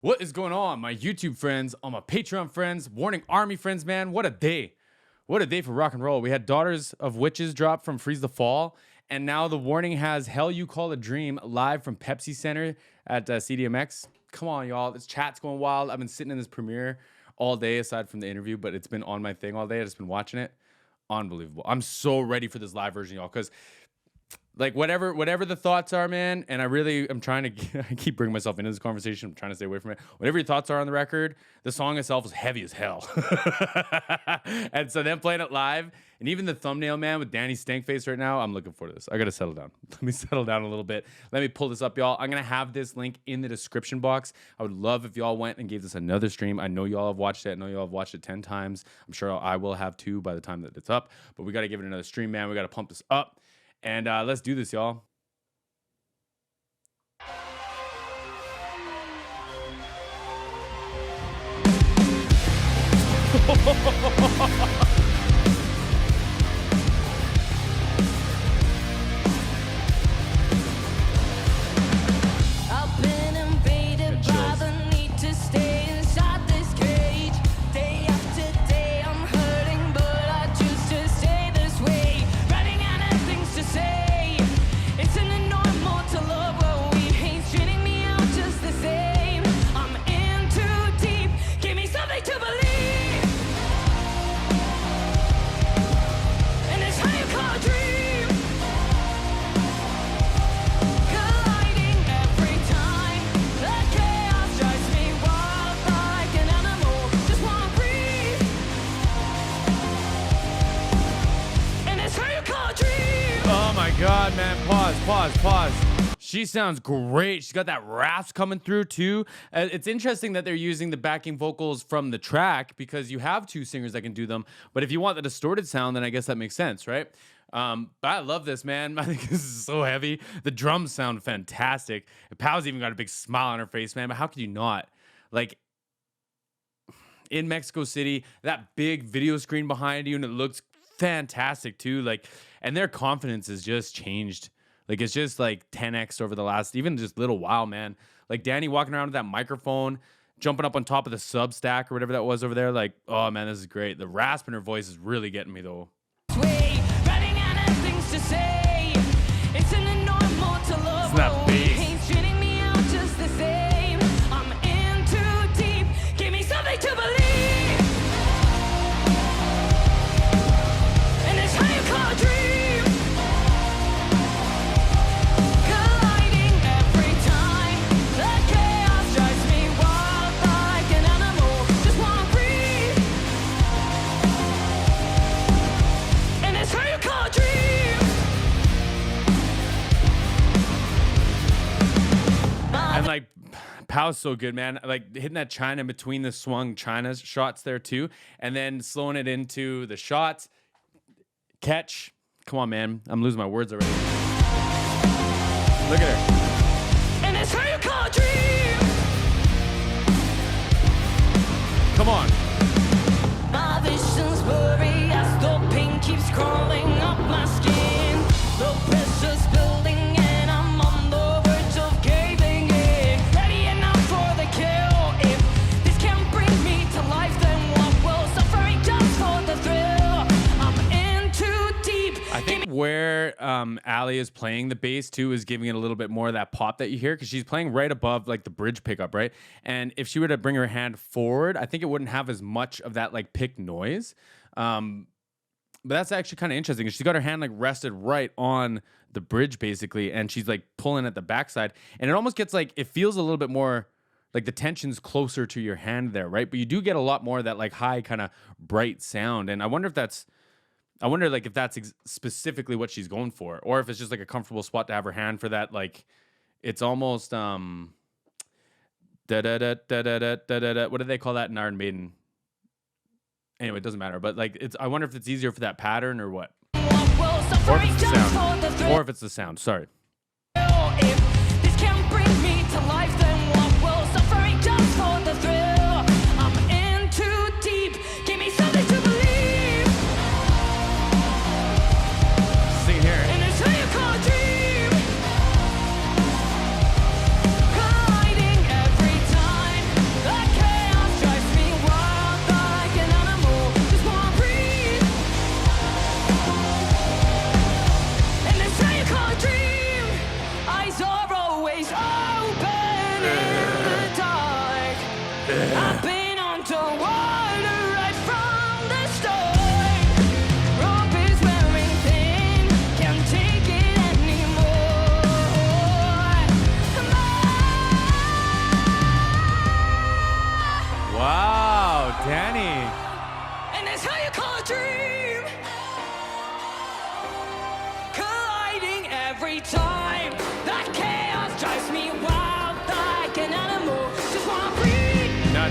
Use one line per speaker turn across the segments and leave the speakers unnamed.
What is going on, my YouTube friends, all my Patreon friends, Warning Army friends, man? What a day. What a day for rock and roll. We had Daughters of Witches drop from Freeze the Fall, and now the Warning has Hell You Call a Dream live from Pepsi Center at Cdmx. Come on, y'all. This chat's going wild. I've been sitting in this premiere all day, aside from the interview, but it's been on my thing all day. I've just been watching it. Unbelievable. I'm so ready for this live version, y'all, because like whatever the thoughts are, man, and I'm trying to I keep bringing myself into this conversation. I'm trying to stay away from it. Whatever your thoughts are on the record, the song itself is heavy as hell. And so them playing it live, and even the thumbnail, man, with Danny Stankface right now, I'm looking forward to this. I gotta settle down. Let me settle down a little bit. Let me pull this up, y'all. I'm gonna have this link in the description box. I would love if y'all went and gave this another stream. I know y'all have watched it. I know y'all have watched it 10 times. I'm sure I will have too by the time that it's up. But we gotta give it another stream, man. We gotta pump this up. And let's do this, y'all.
I've been invaded by the need to stay inside this cage. Day after day I'm hurting, but I choose to stay this way. Running out of things to say. It's an normal to love what we hate, treating me out just the same. I'm in too deep, give me something to believe. And it's how you call a dream. Colliding every time, the chaos drives me wild like an animal. Just wanna breathe. And it's how you call a dream.
Oh my God, man. Pause. She sounds great. She's got that rasp coming through too. It's interesting that they're using the backing vocals from the track because you have two singers that can do them. But if you want the distorted sound, then I guess that makes sense, right? But I love this, man. I think this is so heavy. The drums sound fantastic. Pow's even got a big smile on her face, man. But how could you not? Like, in Mexico City, that big video screen behind you, and it looks fantastic too. Like, and their confidence has just changed. Like, it's just like 10x over the last even just little while, man. Like Danny walking around with that microphone, jumping up on top of the sub stack or whatever that was over there. Like, oh man, this is great. The rasp in her voice is really getting me though.
Way, running out of things to say. It's an normal to love.
Isn't that
what we
bass?
hate, treating me out just the same. I'm in too deep, give me something to believe. And it's how you call a dream. Colliding every time, the chaos drives me wild like an animal. Just wanna breathe. And it's how you call a dream.
And like Pow's so good, man. Like hitting that China in between the swung China shots there too, and then slowing it into the shots. Catch. Come on, man. I'm losing my words already. Look at her.
And it's how you call a dream.
Come on.
My vision's blurry as the pain keeps crawling up my skin. The pressure's building and I'm on the verge of caving in. Ready enough for the kill. If this can't bring me to life, then what will suffering just for the thrill? I'm in too deep.
I think where Ali is playing the bass too is giving it a little bit more of that pop that you hear because she's playing right above like the bridge pickup, right? And if she were to bring her hand forward, I think it wouldn't have as much of that like pick noise. But that's actually kind of interesting. She's got her hand like rested right on the bridge basically, and she's like pulling at the backside, and it almost gets like it feels a little bit more like the tension's closer to your hand there, right? But you do get a lot more of that like high kind of bright sound, and I wonder if that's specifically what she's going for, or if it's just like a comfortable spot to have her hand for that. Like, it's almost da da da da da da da da. What do they call that in Iron Maiden? Anyway, it doesn't matter. But like, I wonder if it's easier for that pattern or what, or if it's the sound, or if it's the sound. Sorry.
If this can't bring me to life, then what will suffering just for the thrill? I'm in too deep, give me something to believe.
Sing here.
And it's how you call a dream. Colliding every time,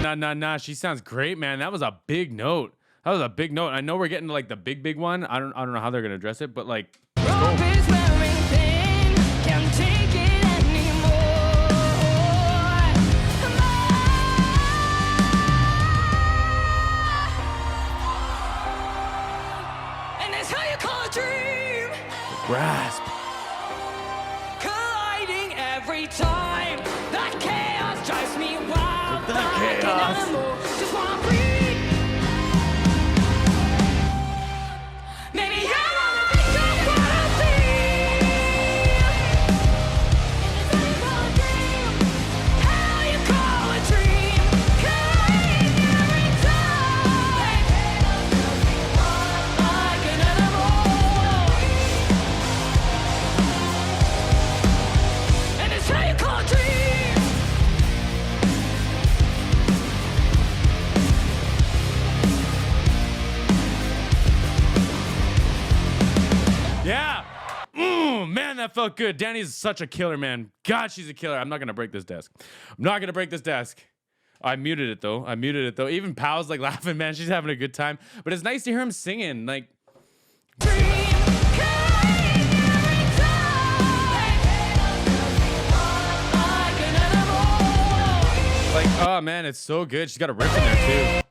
Nah. She sounds great, man. That was a big note. That was a big note. I know we're getting to like the big one. I don't know how they're gonna address it, but like, let's go.
Rope is wearing thin, can't take it anymore. And that's how you call a dream.
Grasp.
Colliding every time. That chaos drives me wild.
That
Like an
chaos.
animal, just wanna breathe. Maybe I wanna become what I feel. How you call a dream? Colliding every time. Like an animal. And it's how you call a dream.
Yeah. Man, that felt good. Danny's such a killer, man. God, she's a killer. I'm not gonna break this desk. I'm not gonna break this desk. I muted it though. Even Pow's like laughing, man. She's having a good time. But it's nice to hear him singing. Like, oh man, it's so good. She's got a riff in there too.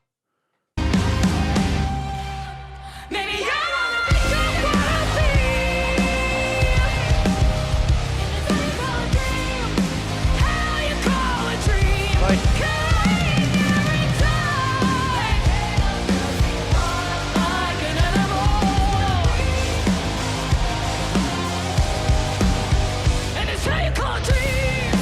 Maybe I wanna become what I feel. How you call a dream?
Like,
Colliding every time. Like an animal. And it's how you call a dream.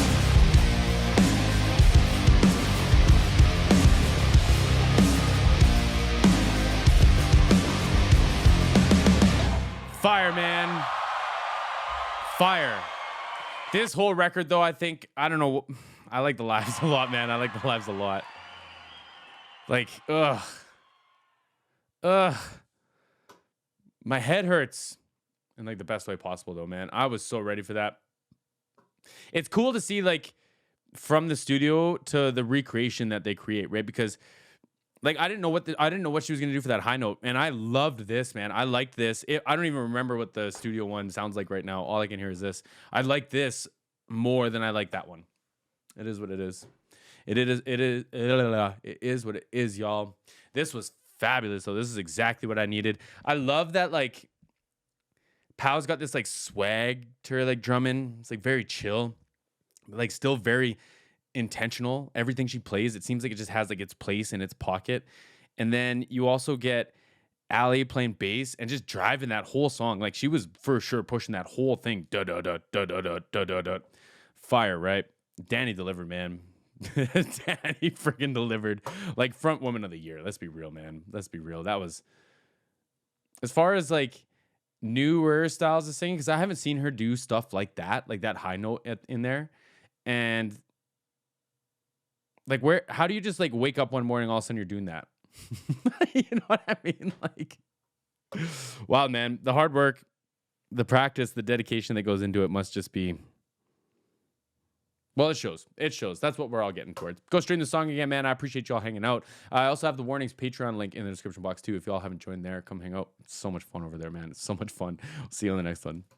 fire, man. Fire. This whole record, though, I don't know. I like the lives a lot, man. I like the lives a lot. Like, ugh. My head hurts in like the best way possible, though, man. I was so ready for that. It's cool to see, like, from the studio to the recreation that they create, right? Because like I didn't know what she was gonna do for that high note, and I loved this, man. I liked this. I don't even remember what the studio one sounds like right now. All I can hear is this. I like this more than I like that one. It is what it is. It is what it is, y'all. This was fabulous, though. This is exactly what I needed. I love that, like, Pow's got this like swag to her, like, drumming. It's like very chill, but like still very intentional. Everything she plays, it seems like it just has like its place in its pocket. And then you also get Ali playing bass and just driving that whole song. Like, she was for sure pushing that whole thing. Da da da da da da da da da. Fire, right? Danny delivered, man. Danny freaking delivered. Like, front woman of the year. Let's be real, man. Let's be real. That was, as far as like newer styles of singing, because I haven't seen her do stuff like that high note in there. And like, how do you just like wake up one morning, all of a sudden you're doing that? You know what I mean? Like, wow, man. The hard work, the practice, the dedication that goes into it must just be, well, it shows. It shows. That's what we're all getting towards. Go stream the song again, man. I appreciate y'all hanging out. I also have the Warnings Patreon link in the description box too. If y'all haven't joined there, come hang out. It's so much fun over there, man. It's so much fun. See you on the next one.